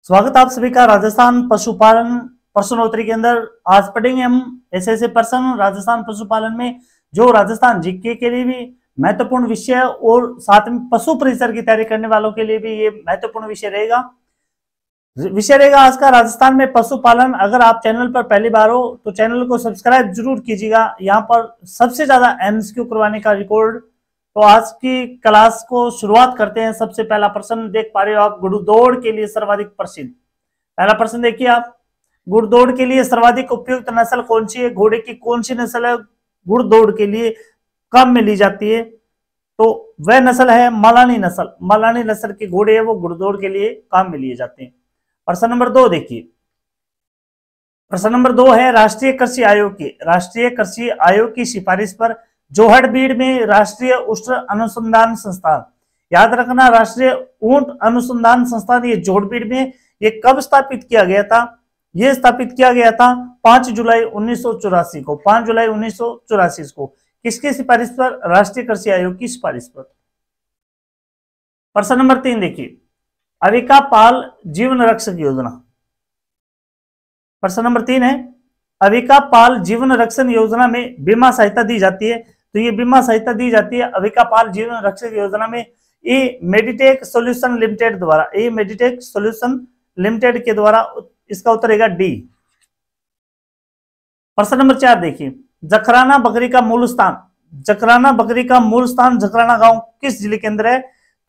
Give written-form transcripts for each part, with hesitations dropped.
स्वागत आप सभी का राजस्थान पशुपालन प्रश्नोत्तरी के अंदर। आज पढ़ेंगे हम ऐसे प्रश्न राजस्थान पशुपालन में जो राजस्थान जीके के लिए भी महत्वपूर्ण विषय और साथ में पशु परिसर की तैयारी करने वालों के लिए भी ये महत्वपूर्ण विषय रहेगा आज का राजस्थान में पशुपालन। अगर आप चैनल पर पहली बार हो तो चैनल को सब्सक्राइब जरूर कीजिएगा। यहाँ पर सबसे ज्यादा एमसीक्यू करवाने का रिकॉर्ड। तो आज की क्लास को शुरुआत करते हैं। सबसे पहला प्रश्न देख पा रहे हो आप, घुड़दौड़ के लिए सर्वाधिक प्रसिद्ध। पहला प्रश्न देखिए आप, घुड़दौड़ के लिए सर्वाधिक उपयुक्त नस्ल कौन सी है? घोड़े की कौन सी नस्ल है घुड़दौड़ के लिए काम में ली जाती है? तो वह नस्ल है मलानी नस्ल। मलानी नस्ल के घोड़े है वो घुड़दौड़ के लिए काम में लिए जाते हैं। प्रश्न नंबर 2 देखिए, प्रश्न नंबर 2 है राष्ट्रीय कृषि आयोग की। राष्ट्रीय कृषि आयोग की सिफारिश पर जोहड़बीड़ में राष्ट्रीय उष्ण अनुसंधान संस्थान, याद रखना राष्ट्रीय ऊंट अनुसंधान संस्थान, ये जोहड़बीड़ में ये कब स्थापित किया गया था? ये स्थापित किया गया था 5 जुलाई 1984 को। 5 जुलाई 1984 को किसकी सिफारिश पर? राष्ट्रीय कृषि आयोग की सिफारिश पर। प्रश्न नंबर 3 देखिए, अविका पाल जीवन रक्षक योजना। प्रश्न नंबर 3 है अविका पाल जीवन रक्षण योजना में बीमा सहायता दी जाती है। तो ये बीमा सहायता दी जाती है अविका पाल जीवन रक्षक योजना में ए मेडिटेक सॉल्यूशन लिमिटेड द्वारा। ए मेडिटेक सॉल्यूशन लिमिटेड के द्वारा। इसका उत्तर रहेगा डी। प्रश्न नंबर 4 देखिए, जखराना बकरी का मूल स्थान। जखराना बकरी का मूल स्थान जखराना गांव किस जिले के अंदर है?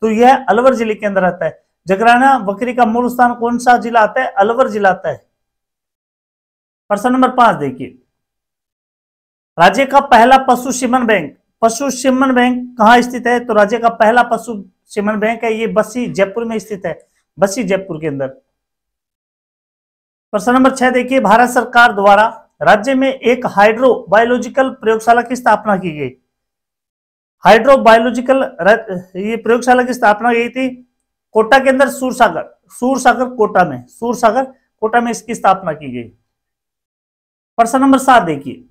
तो यह अलवर जिले के अंदर आता है। जखराना बकरी का मूल स्थान कौन सा जिला आता है? अलवर जिला आता है। प्रश्न नंबर 5 देखिए, राज्य का पहला पशु सिमन बैंक। पशु सिमन बैंक कहां स्थित है? तो राज्य का पहला पशु सिमन बैंक है ये बस्सी जयपुर में स्थित है। बस्सी जयपुर के अंदर। प्रश्न नंबर 6 देखिए, भारत सरकार द्वारा राज्य में एक हाइड्रो बायोलॉजिकल प्रयोगशाला की स्थापना की गई। हाइड्रो बायोलॉजिकल ये प्रयोगशाला की स्थापना की थी कोटा के अंदर, सूरसागर कोटा में। सूरसागर कोटा में इसकी स्थापना की गई। प्रश्न नंबर 7 देखिए,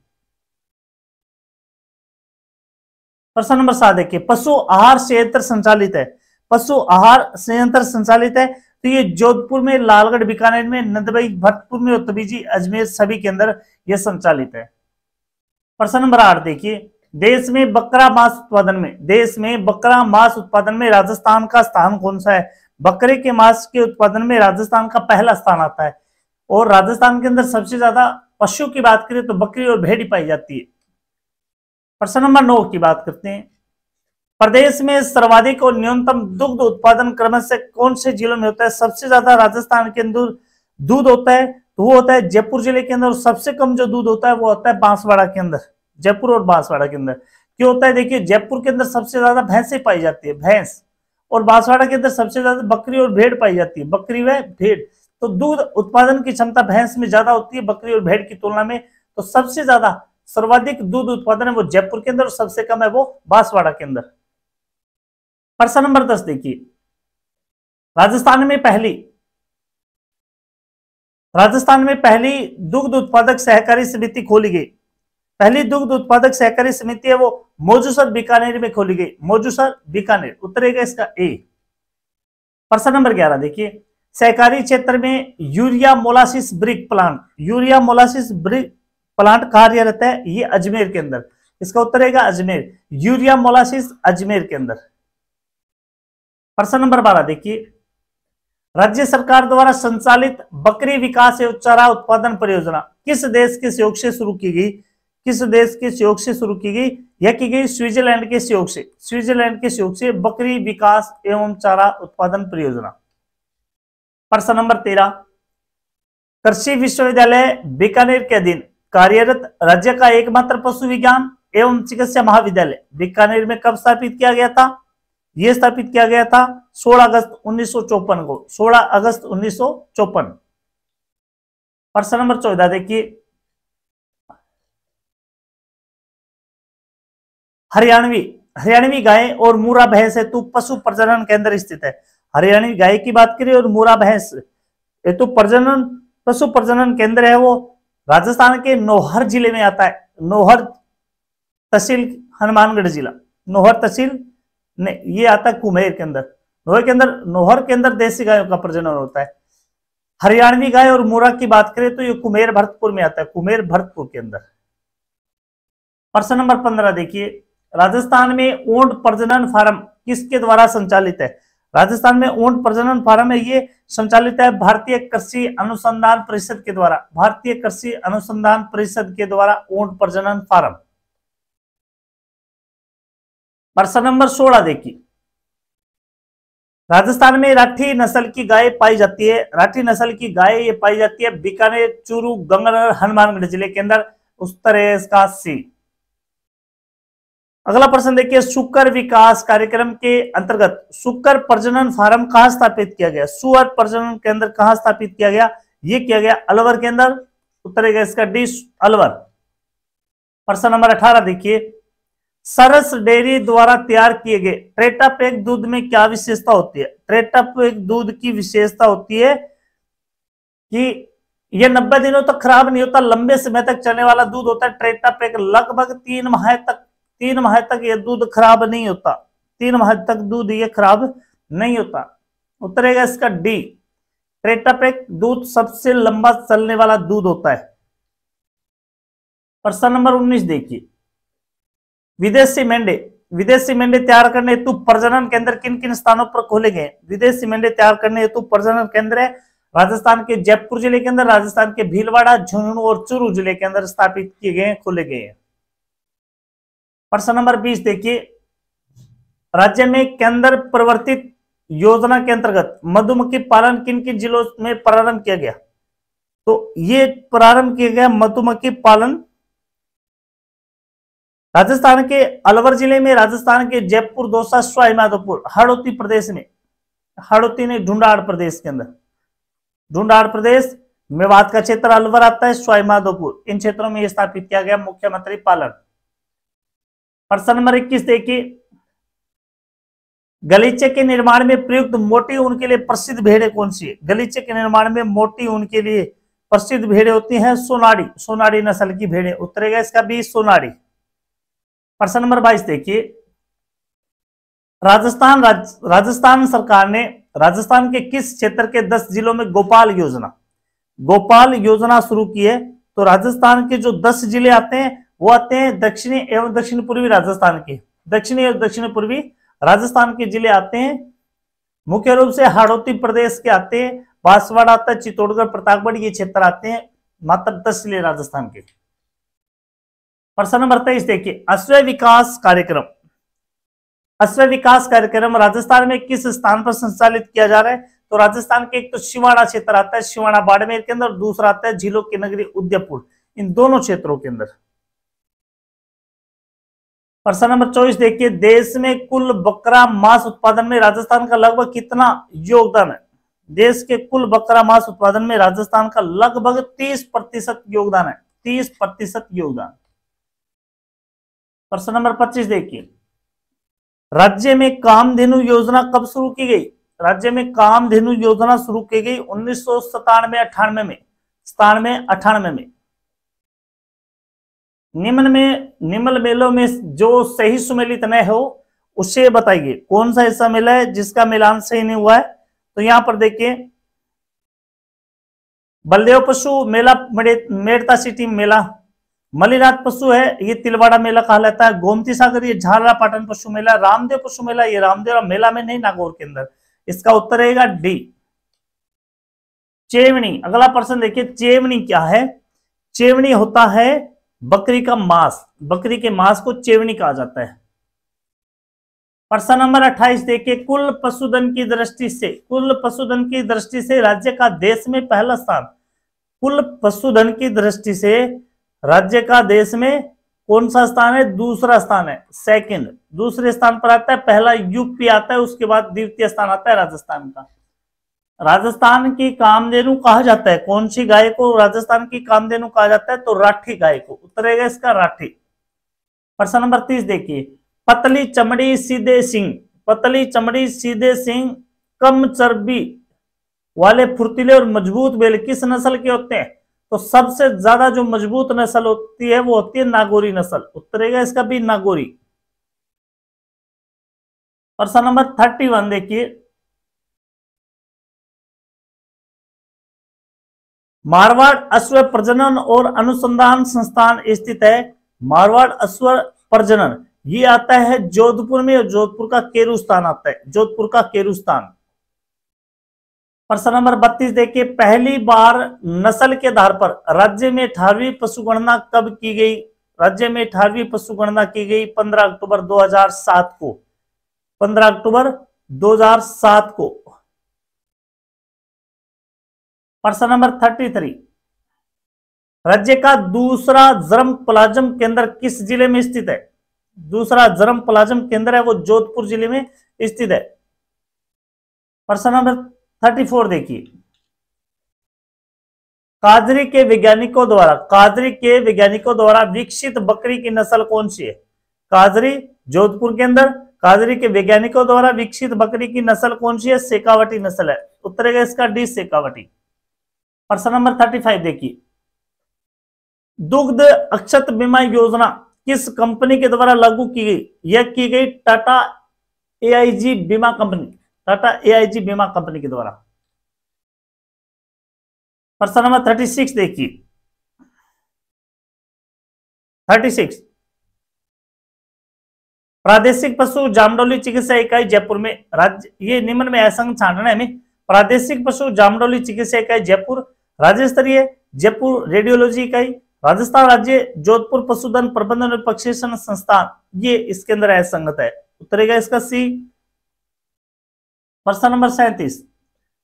प्रश्न नंबर 7 देखिए, पशु आहार संयंत्र संचालित है। पशु आहार संयंत्र संचालित है तो ये जोधपुर में, लालगढ़, बीकानेर में, नंदबाई, भरतपुर में और तबीजी, अजमेर सभी के अंदर यह संचालित है। प्रश्न नंबर 8 देखिए, देश में बकरा मांस उत्पादन में, देश में बकरा मांस उत्पादन में राजस्थान का स्थान कौन सा है? बकरे के मांस के उत्पादन में राजस्थान का पहला स्थान आता है। और राजस्थान के अंदर सबसे ज्यादा पशु की बात करें तो बकरी और भेड़ पाई जाती है। प्रश्न नंबर 9 की बात करते हैं, प्रदेश में सर्वाधिक और न्यूनतम दुग्ध उत्पादन क्रमशः कौन से जिलों में होता है? सबसे ज्यादा राजस्थान के अंदर दूध होता है तो वो होता है जयपुर जिले के अंदर। सबसे कम जो दूध होता है वो होता है बांसवाड़ा के अंदर। जयपुर और बांसवाड़ा के अंदर क्यों होता है? देखिए, जयपुर के अंदर सबसे ज्यादा भैंसें पाई जाती है, भैंस, और बांसवाड़ा के अंदर सबसे ज्यादा बकरी और भेड़ पाई जाती है, बकरी व भेड़। तो दूध उत्पादन की क्षमता भैंस में ज्यादा होती है बकरी और भेड़ की तुलना में। तो सबसे ज्यादा सर्वाधिक दूध उत्पादन है वो जयपुर के अंदर और सबसे कम है वो बांसवाड़ा के अंदर। प्रश्न नंबर 10 देखिए, राजस्थान में पहली दुग्ध उत्पादक सहकारी समिति खोली गई। पहली दुग्ध उत्पादक सहकारी समिति है वो मौजूसर बीकानेर में खोली गई। मौजूसर बीकानेर, उत्तरेगा इसका ए। प्रश्न नंबर 11 देखिए, सहकारी क्षेत्र में urea molasses brick plant, urea molasses brick plant कार्यरत है ये अजमेर के अंदर। इसका उत्तर रहेगा अजमेर। यूरिया मोलासिस अजमेर के अंदर। प्रश्न नंबर 12 देखिए, राज्य सरकार द्वारा संचालित बकरी विकास एवं चारा उत्पादन परियोजना किस देश के सहयोग से शुरू की गई? किस देश के सहयोग से शुरू की गई? यह की गई स्विट्जरलैंड के सहयोग से। स्विट्जरलैंड के सहयोग से बकरी विकास एवं चारा उत्पादन परियोजना। प्रश्न नंबर 13, कृषि विश्वविद्यालय बीकानेर के अधीन कार्यरत राज्य का एकमात्र पशु विज्ञान एवं चिकित्सा महाविद्यालय बीकानेर में कब स्थापित किया गया था? यह स्थापित किया गया था 16 अगस्त 1954 को। 16 अगस्त 1954। प्रश्न नंबर 14 देखिए, हरियाणवी गाय और मूरा भैंस हेतु पशु प्रजनन केंद्र स्थित है। हरियाणवी गाय की बात करें और मूरा भैंस हेतु पशु प्रजनन केंद्र है वो राजस्थान के नौहर जिले में आता है। नौहर तहसील, हनुमानगढ़ जिला। नौहर तहसील ये आता है कुम्हेर के अंदर। नौहर के अंदर देसी गायों का प्रजनन होता है। हरियाणवी गाय और मुर्रा की बात करें तो ये कुमेर भरतपुर में आता है, कुमेर भरतपुर के अंदर। प्रश्न नंबर 15 देखिए, राजस्थान में ऊंट प्रजनन फार्म किसके द्वारा संचालित है? राजस्थान में ऊंट प्रजनन फार्म है, ये संचालित है भारतीय कृषि अनुसंधान परिषद के द्वारा, भारतीय कृषि अनुसंधान परिषद के द्वारा ऊंट प्रजनन फार्म। प्रश्न नंबर 16 देखिए, राजस्थान में राठी नस्ल की गाय पाई जाती है, राठी नस्ल की गाय ये पाई जाती है बीकानेर, चूरू, गंगानगर, हनुमानगढ़ जिले के अंदर। उत्तर है इसका सी। अगला प्रश्न देखिए, सुकर विकास कार्यक्रम के अंतर्गत सुकर प्रजनन फार्म कहां स्थापित किया गया? सुअर प्रजनन केंद्र कहां स्थापित किया गया? ये किया गया अलवर के अंदर। उत्तर है इसका डी, अलवर। प्रश्न नंबर 18 देखिए, सरस डेयरी द्वारा तैयार किए गए ट्रेटापैक दूध में क्या विशेषता होती है? ट्रेटापैक दूध की विशेषता होती है कि यह 90 दिनों तक खराब नहीं होता, लंबे समय तक चलने वाला दूध होता है ट्रेटापैक। लगभग 3 माह तक यह दूध खराब नहीं होता, 3 माह तक दूध ये खराब नहीं होता। उत्तर है इसका डी, ट्रेटापैक दूध सबसे लंबा चलने वाला दूध होता है। प्रश्न नंबर 19 देखिए, विदेशी मेंढे तैयार करने हेतु प्रजनन केंद्र किन किन स्थानों पर खोले गए? विदेशी मेंढे तैयार करने हेतु प्रजनन केंद्र है राजस्थान के जयपुर जिले के अंदर, राजस्थान के भीलवाड़ा, झुंझुनू और चूरू जिले के अंदर स्थापित किए गए, खोले गए हैं। प्रश्न नंबर 20 देखिए, राज्य में केंद्र प्रवर्तित योजना के अंतर्गत मधुमक्खी पालन किन किन जिलों में प्रारंभ किया गया? तो ये प्रारंभ किया गया मधुमक्खी पालन राजस्थान के अलवर जिले में, राजस्थान के जयपुर, दौसा, सवाई माधोपुर, हाड़ौती प्रदेश में, हाड़ौती ने ढूंढाड़ प्रदेश के अंदर, ढूंढाड़ प्रदेश, मेवात का क्षेत्र अलवर आता है, सवाई माधोपुर, इन क्षेत्रों में स्थापित किया गया मुख्यमंत्री पालन। प्रश्न नंबर 21 देखिए, गलीचे के निर्माण में प्रयुक्त मोटी ऊन के लिए प्रसिद्ध भेड़े कौन सी है? गलीचे के निर्माण में मोटी ऊन के लिए प्रसिद्ध भेड़े होती हैं सोनाड़ी, सोनाड़ी नस्ल की भेड़े। उत्तरेगा इसका बी, सोनाड़ी। प्रश्न नंबर 22 देखिए, राजस्थान सरकार ने राजस्थान के किस क्षेत्र के 10 जिलों में गोपाल योजना शुरू की है? तो राजस्थान के जो 10 जिले आते हैं वो आते हैं दक्षिणी एवं दक्षिण पूर्वी राजस्थान के, दक्षिणी और दक्षिण पूर्वी राजस्थान के जिले आते हैं। मुख्य रूप से हाड़ौती प्रदेश के आते हैं, बांसवाड़ा आता है, चित्तौड़गढ़, प्रतापगढ़, ये क्षेत्र आते हैं, मात्र 10 जिले राजस्थान के। प्रश्न नंबर 23 देखिए, अश्व विकास कार्यक्रम राजस्थान में किस स्थान पर संचालित किया जा रहा है? तो राजस्थान के एक तो शिवाड़ा क्षेत्र आता है, शिवाड़ा बाड़मेर के अंदर, दूसरा आता है झीलों की नगरी उदयपुर, इन दोनों क्षेत्रों के अंदर। प्रश्न नंबर 24 देखिए, देश में कुल बकरा मांस उत्पादन में राजस्थान का लगभग कितना योगदान है? देश के कुल बकरा मांस उत्पादन में राजस्थान का लगभग 30% योगदान है, 30% योगदान। प्रश्न नंबर 25 देखिए, राज्य में कामधेनु योजना कब शुरू की गई? राज्य में कामधेनु योजना शुरू की गई 1997-98 में, 97-98 में। निम्न मेलों में जो सही सुमेलित न हो उसे बताइए, कौन सा ऐसा मेला है जिसका मिलान सही नहीं हुआ है? तो यहां पर देखिए, बलदेव पशु मेला मेड़ता सिटी मेला, मलिनाथ पशु है ये तिलवाड़ा मेला कहलाता है, गोमती सागर ये झालरा पाटन पशु मेला, रामदेव पशु मेला ये रामदेव मेला में नहीं, नागौर के अंदर। इसका उत्तर रहेगा डी, चेवनी। अगला प्रश्न देखिए, चेवनी क्या है? चेवनी होता है बकरी का मांस, बकरी के मांस को चेवनी कहा जाता है। प्रश्न नंबर 28 देखिए, कुल पशुधन की दृष्टि से राज्य का देश में पहला स्थान, कुल पशुधन की दृष्टि से राज्य का देश में कौन सा स्थान है? दूसरा स्थान है, सेकंड, दूसरे स्थान पर आता है, पहला यूपी आता है, उसके बाद द्वितीय स्थान आता है राजस्थान का। राजस्थान की कामधेनु कहा जाता है, कौन सी गाय को राजस्थान की कामधेनु कहा जाता है? तो राठी गाय को। उत्तर है इसका राठी। प्रश्न नंबर 30 देखिए, पतली चमड़ी सीधे सिंह कम चर्बी वाले फुर्तीले और मजबूत बैल किस नस्ल के होते हैं? तो सबसे ज्यादा जो मजबूत नस्ल होती है वो होती है नागौरी नस्ल। उत्तर है इसका भी, नागौरी। प्रश्न नंबर 31 देखिए, मारवाड़ अश्व प्रजनन और अनुसंधान संस्थान स्थित है। मारवाड़ अश्व प्रजनन ये आता है जोधपुर में, और जोधपुर का केरुस्थान आता है, जोधपुर का केरुस्थान। प्रश्न नंबर 32 देखिए, पहली बार नस्ल के आधार पर राज्य में 18वीं पशु गणना कब की गई? राज्य में 18वीं पशु गणना की गई 15 अक्टूबर 2007 को। 15 अक्टूबर 2007 को। प्रश्न नंबर 33, राज्य का दूसरा जर्म प्लाज्म केंद्र किस जिले में स्थित है? दूसरा जर्म प्लाज्म केंद्र है वो जोधपुर जिले में स्थित है। प्रश्न नंबर 34 देखिए, काजरी के वैज्ञानिकों द्वारा विकसित बकरी की नस्ल कौन सी है? काजरी, जोधपुर के अंदर काजरी के वैज्ञानिकों द्वारा विकसित बकरी की नस्ल कौन सी है? शेखावटी नस्ल है। उत्तर है इसका डी, शेखावटी। प्रश्न नंबर 35 देखिए, दुग्ध अक्षत बीमा योजना किस कंपनी के द्वारा लागू की गई? यह की गई टाटा एआईजी बीमा कंपनी, टाटा एआईजी बीमा कंपनी के द्वारा। प्रश्न नंबर 36 देखिए, 36, प्रादेशिक पशु जामडौली चिकित्सा इकाई जयपुर में राज्य, ये निम्न में असंग छांटना है में, प्रादेशिक पशु जामडौली चिकित्सा इकाई जयपुर, राज्य स्तरीय जयपुर रेडियोलॉजी इकाई, राजस्थान राज्य जोधपुर पशुधन प्रबंधन और प्रशिक्षण संस्थान, ये इसके अंदर असंगत है। उत्तर है इसका सी। प्रश्न नंबर 37,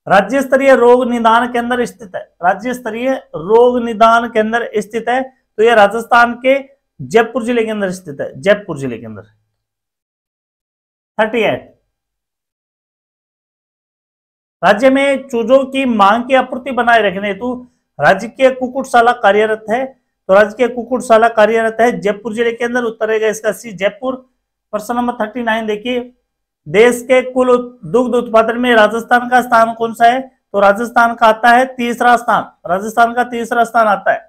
राज्य स्तरीय रोग निदान केंद्र स्थित है। राज्य स्तरीय रोग निदान केंद्र स्थित है तो यह राजस्थान के जयपुर जिले के अंदर स्थित है, जयपुर जिले के अंदर। 38, राज्य में चूजों की मांग की आपूर्ति बनाए रखने हेतु राजकीय कुक्कुटशाला कार्यरत है, तो राजकीय कुक्कुटशाला कार्यरत है जयपुर जिले के अंदर। उत्तर है इसका सी, जयपुर। प्रश्न नंबर 39 देखिए, देश के कुल दुग्ध उत्पादन में राजस्थान का स्थान कौन सा है? तो राजस्थान का आता है तीसरा स्थान, राजस्थान का तीसरा स्थान आता है।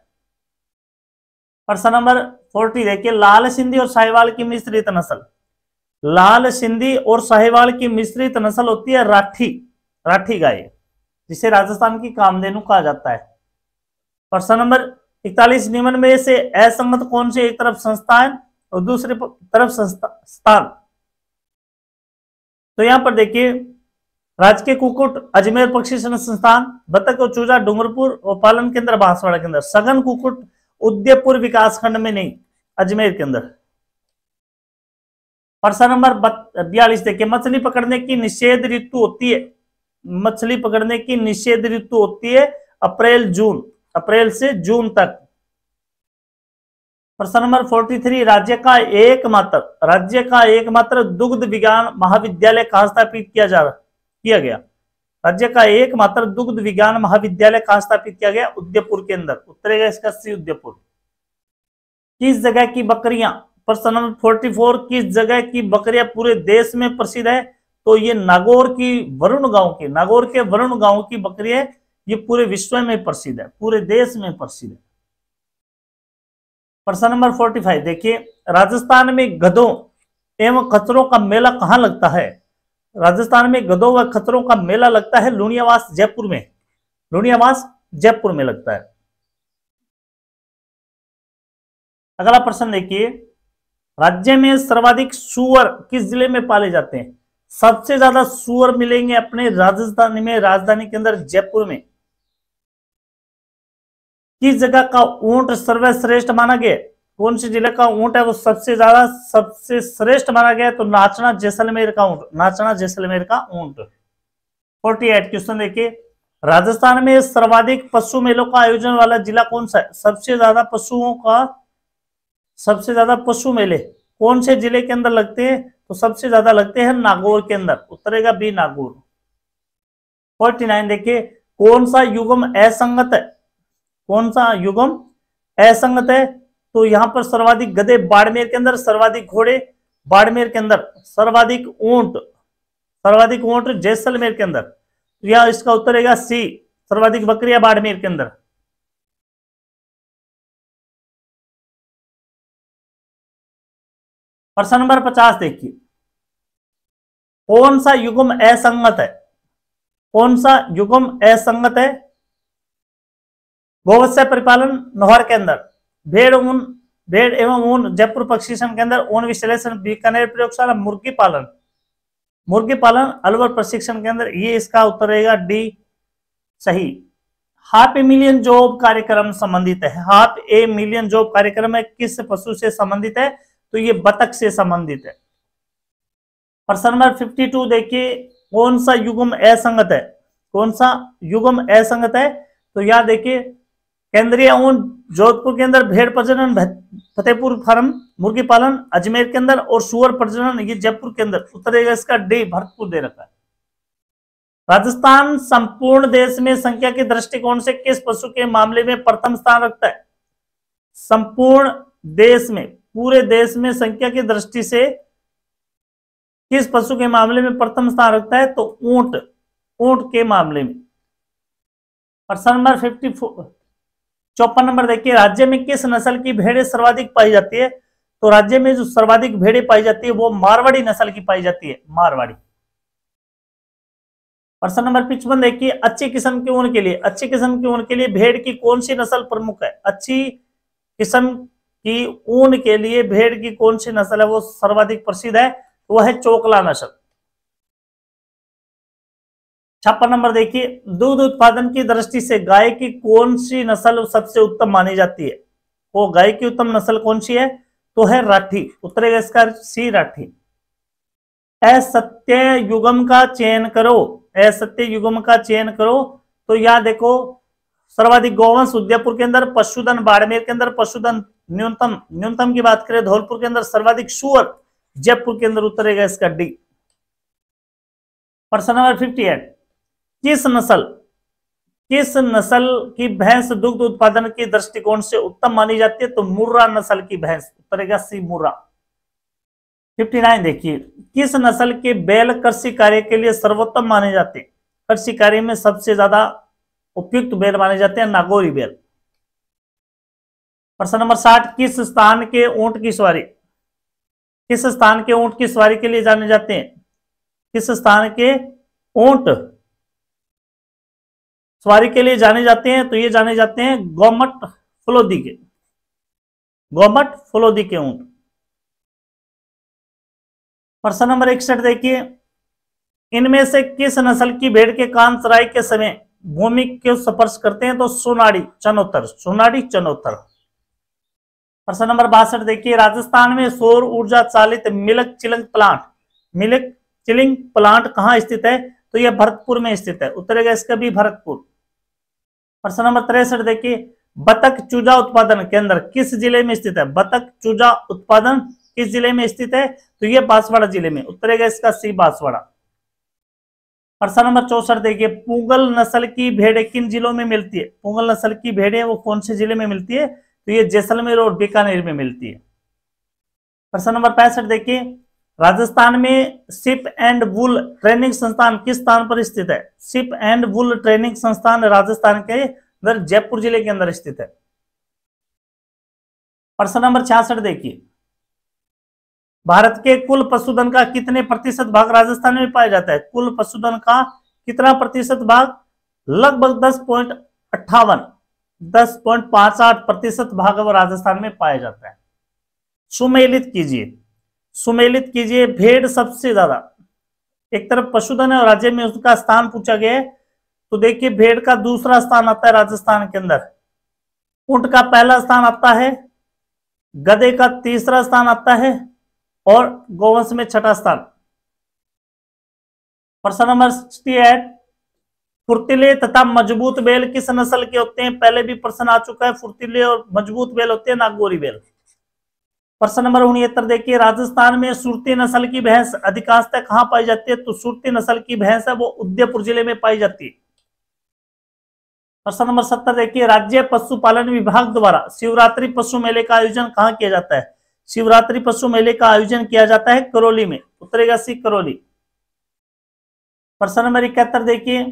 प्रश्न नंबर 40 देखिए, लाल सिंधी और साहिवाल की मिश्रित नस्ल, लाल सिंधी और साहिवाल की मिश्रित नस्ल होती है राठी, राठी गाय, जिसे राजस्थान की कामधेनु कहा जाता है। प्रश्न नंबर 41, निम्न में से असंगत कौन से? एक तरफ संस्थान और दूसरी तरफ स्थान। तो यहां पर देखिए, राजकीय कुक्कुट अजमेर प्रशिक्षण संस्थान, बतख और चूजा डूंगरपुर और पालन केंद्र बांसवाड़ा के अंदर, सघन कुक्कुट उदयपुर विकासखंड में नहीं, अजमेर के अंदर। प्रश्न नंबर 42 देखिए, मछली पकड़ने की निषेध ऋतु होती है, मछली पकड़ने की निषेध ऋतु होती है अप्रैल जून, अप्रैल से जून तक। प्रश्न नंबर 43, राज्य का एकमात्र दुग्ध विज्ञान महाविद्यालय कहां स्थापित किया गया? राज्य का एकमात्र दुग्ध विज्ञान महाविद्यालय कहां स्थापित किया गया? उदयपुर के अंदर। उत्तर है इसका सी, उदयपुर। किस जगह की बकरियां? प्रश्न नंबर 44, किस जगह की बकरियां पूरे देश में प्रसिद्ध है? तो ये नागौर की वरुण गांव की, नागौर के वरुण गांव की बकरियां ये पूरे विश्व में प्रसिद्ध है, पूरे देश में प्रसिद्ध है। प्रश्न नंबर 45 देखिए, राजस्थान में गधों एवं खच्चरों का मेला कहां लगता है? राजस्थान में गधों व खच्चरों का मेला लगता है लुणियावास, जयपुर में, लुणियावास जयपुर में लगता है। अगला प्रश्न देखिए, राज्य में सर्वाधिक सूअर किस जिले में पाले जाते हैं? सबसे ज्यादा सूअर मिलेंगे अपने राजस्थान में, राजधानी के अंदर जयपुर में। किस जगह का ऊंट सर्वश्रेष्ठ माना गया? कौन से जिले का ऊंट है वो सबसे ज्यादा, सबसे श्रेष्ठ माना गया? तो नाचना जैसलमेर का ऊंट, नाचना जैसलमेर का ऊंट। 48 क्वेश्चन देखिए, राजस्थान में सर्वाधिक पशु मेलों का आयोजन वाला जिला कौन सा है? सबसे ज्यादा पशु मेले कौन से जिले के अंदर लगते हैं? तो सबसे ज्यादा लगते हैं नागौर के अंदर। उत्तरेगा बी, नागौर। 49 देखिए, कौन सा युग्म असंगत है? कौन सा युग्म असंगत है? तो यहां पर सर्वाधिक गधे बाड़मेर के अंदर, सर्वाधिक घोड़े बाड़मेर के अंदर, सर्वाधिक ऊंट जैसलमेर के अंदर। तो यह इसका उत्तर रहेगा सी, सर्वाधिक बकरियां बाड़मेर के अंदर। प्रश्न नंबर 50 देखिए, कौन सा युग्म असंगत है? कौन सा युग्म असंगत है? गोवत्स्य परिपालन नौहर के अंदर, भेड़ एवं ऊन जयपुर प्रशिक्षण केंद्र, ऊन विश्लेषण बीकानेर प्रयोगशाला, मुर्गी पालन अलवर प्रशिक्षण केंद्र, ये इसका उत्तर रहेगा डी सही। हाफ ए मिलियन जॉब कार्यक्रम संबंधित है, हाफ ए मिलियन जॉब कार्यक्रम है किस पशु से संबंधित है, तो ये बतख से संबंधित है। प्रश्न नंबर 52 देखिए, कौन सा युग्म असंगत है, कौन सा युग्म असंगत है, तो यह देखिए केंद्रीय ऊन जोधपुर के अंदर, भेड़ प्रजनन फतेहपुर फार्म, मुर्गी पालन अजमेर के अंदर और सुअर प्रजनन ये जयपुर के अंदर, उत्तर रहेगा इसका डी भरतपुर दे रखा है। राजस्थान संपूर्ण देश में संख्या के दृष्टिकोण से किस पशु के मामले में प्रथम स्थान रखता है, संपूर्ण देश में, पूरे देश में संख्या की दृष्टि से किस पशु के मामले में प्रथम स्थान रखता है, तो ऊंट के मामले में। प्रश्न नंबर 54 नंबर देखिए, राज्य में किस नस्ल की भेड़ें सर्वाधिक पाई जाती है, तो राज्य में जो सर्वाधिक भेड़ें पाई जाती है वो मारवाड़ी नस्ल की पाई जाती है, मारवाड़ी। प्रश्न नंबर 55 देखिए, अच्छी किस्म के ऊन के लिए भेड़ की कौन सी नस्ल प्रमुख है, अच्छी किस्म की ऊन के लिए भेड़ की कौन सी नस्ल है वो सर्वाधिक प्रसिद्ध है, वो है चोकला नस्ल। 56 नंबर देखिए, दूध उत्पादन की दृष्टि से गाय की कौन सी नस्ल सबसे उत्तम मानी जाती है, वो गाय की उत्तम नस्ल कौन सी है, तो है राठी, उत्तरेगा इसका सी राठी। असत्य युग्म का चयन करो, असत्य युग्म का चयन करो, तो यह देखो सर्वाधिक गोवंश उदयपुर के अंदर, पशुधन बाड़मेर के अंदर, पशुधन न्यूनतम की बात करें धौलपुर के अंदर, सर्वाधिक सुअर जयपुर के अंदर, उत्तरेगा इसका डी। प्रश्न नंबर 58, किस नस्ल की भैंस दुग्ध उत्पादन के दृष्टिकोण से उत्तम मानी जाती है, तो मुर्रा नस्ल की भैंस, उत्तरेगा सी मुर्रा। 59 देखिए, किस नस्ल के बैल कृषि कार्य के लिए सर्वोत्तम माने जाते हैं, कृषि कार्य में सबसे ज्यादा उपयुक्त बैल माने जाते हैं नागौरी बैल। प्रश्न नंबर 60, किस स्थान के ऊंट की सवारी के लिए जाने जाते हैं, किस स्थान के ऊंट सवारी के लिए जाने जाते हैं, तो ये जाने जाते हैं गोमट फलोदी के ऊंट। प्रश्न नंबर 61 देखिए, इनमें से किस नस्ल की भेड़ के कान चराई के समय भूमि को स्पर्श करते हैं, तो सोनाड़ी चनोतर। प्रश्न नंबर 62 देखिए, राजस्थान में सौर ऊर्जा चालित मिल्क चिलिंग प्लांट कहाँ स्थित है, तो यह भरतपुर में स्थित है, उत्तरेगा इसका भी भरतपुर। प्रश्न नंबर 63 देखिए, बतख चूजा उत्पादन केंद्र किस जिले में स्थित है, बतख चूजा उत्पादन किस जिले में स्थित है, तो यह बांसवाड़ा जिले में, उत्तरेगा इसका सी बांसवाड़ा। प्रश्न नंबर 64 देखिए, पूगल नस्ल की भेड़ें किन जिलों में मिलती है, पूगल नस्ल की भेड़ें वो कौन से जिले में मिलती है, तो ये जैसलमेर और बीकानेर में मिलती है। प्रश्न नंबर 65 देखिए, राजस्थान में शिप एंड वुल ट्रेनिंग संस्थान किस स्थान पर स्थित है, शिप एंड वुल ट्रेनिंग संस्थान राजस्थान के अंदर जयपुर जिले के अंदर स्थित है। प्रश्न नंबर 66 देखिए, भारत के कुल पशुधन का कितने प्रतिशत भाग राजस्थान में पाया जाता है, कुल पशुधन का कितना प्रतिशत भाग, लगभग 10.58% भाग वो राजस्थान में पाया जाता है। सुमेलित कीजिए भेड़ सबसे ज्यादा, एक तरफ पशुधन है और राज्य में उसका स्थान पूछा गया है, तो देखिए भेड़ का दूसरा स्थान आता है राजस्थान के अंदर, ऊंट का पहला स्थान आता है, गधे का तीसरा स्थान आता है और गोवंश में छठा स्थान। प्रश्न नंबर 68, फुर्तीले तथा मजबूत बैल किस नस्ल के होते हैं, पहले भी प्रश्न आ चुका है, फुर्तीले और मजबूत बैल होते हैं नागौरी बैल। प्रश्न नंबर 69 देखिए, राजस्थान में सुरती नस्ल की भैंस अधिकांशतः कहां पाई जाती है, तो सुरती नस्ल की भैंस है वो उदयपुर जिले में पाई जाती है। प्रश्न नंबर 70 देखिए, राज्य पशुपालन विभाग द्वारा शिवरात्रि पशु मेले का आयोजन कहां किया जाता है, शिवरात्रि पशु मेले का आयोजन किया जाता है करौली में, उत्तरेगा सी करौली। प्रश्न नंबर 71 देखिए,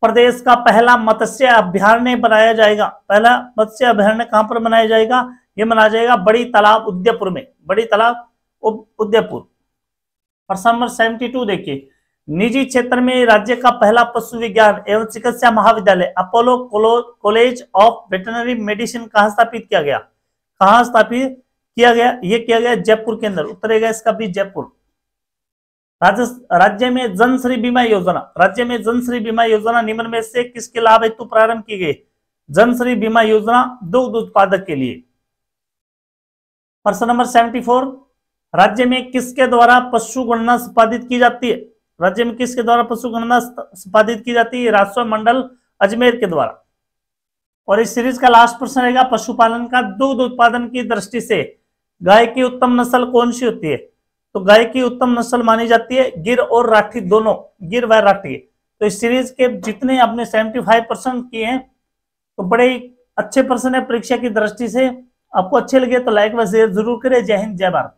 प्रदेश का पहला मत्स्य अभयारण्य बनाया जाएगा, पहला मत्स्य अभयारण्य कहां पर बनाया जाएगा, ये मनाया जाएगा बड़ी तालाब उदयपुर में, बड़ी तालाब उदयपुर। प्रश्न नंबर 72 देखिए, निजी क्षेत्र में राज्य का पहला पशु विज्ञान एवं चिकित्सा महाविद्यालय Apollo college of veterinary medicine कहाँ स्थापित किया गया? कहाँ स्थापित किया गया? ये किया गया जयपुर के अंदर। उत्तरेगा इसका भी जयपुर। राज्य में जनश्री बीमा योजना, राज्य में जनश्री बीमा योजना निम्न में से किसके लाभ हेतु प्रारंभ की गई? जनश्री बीमा योजना दुग्ध उत्पादक के लिए। प्रश्न नंबर 74, राज्य में किसके द्वारा पशु गणना संपादित की जाती है? राज्य में किसके द्वारा पशु गणना संपादित की जाती है? राजस्व मंडल अजमेर के द्वारा। और इस सीरीज का लास्ट प्रश्न रहेगा पशुपालन का दुग्ध उत्पादन की दृष्टि से गाय की उत्तम नस्ल कौन सी होती है? तो गाय की उत्तम नस्ल मानी जाती है गिर और राठी दोनों, गिर व राठी। तो इस सीरीज के जितने आपने 75% किए हैं तो बड़े अच्छे प्रश्न है परीक्षा की दृष्टि से। आपको अच्छे लगे तो लाइक व शेयर जरूर करें। जय हिंद, जय भारत।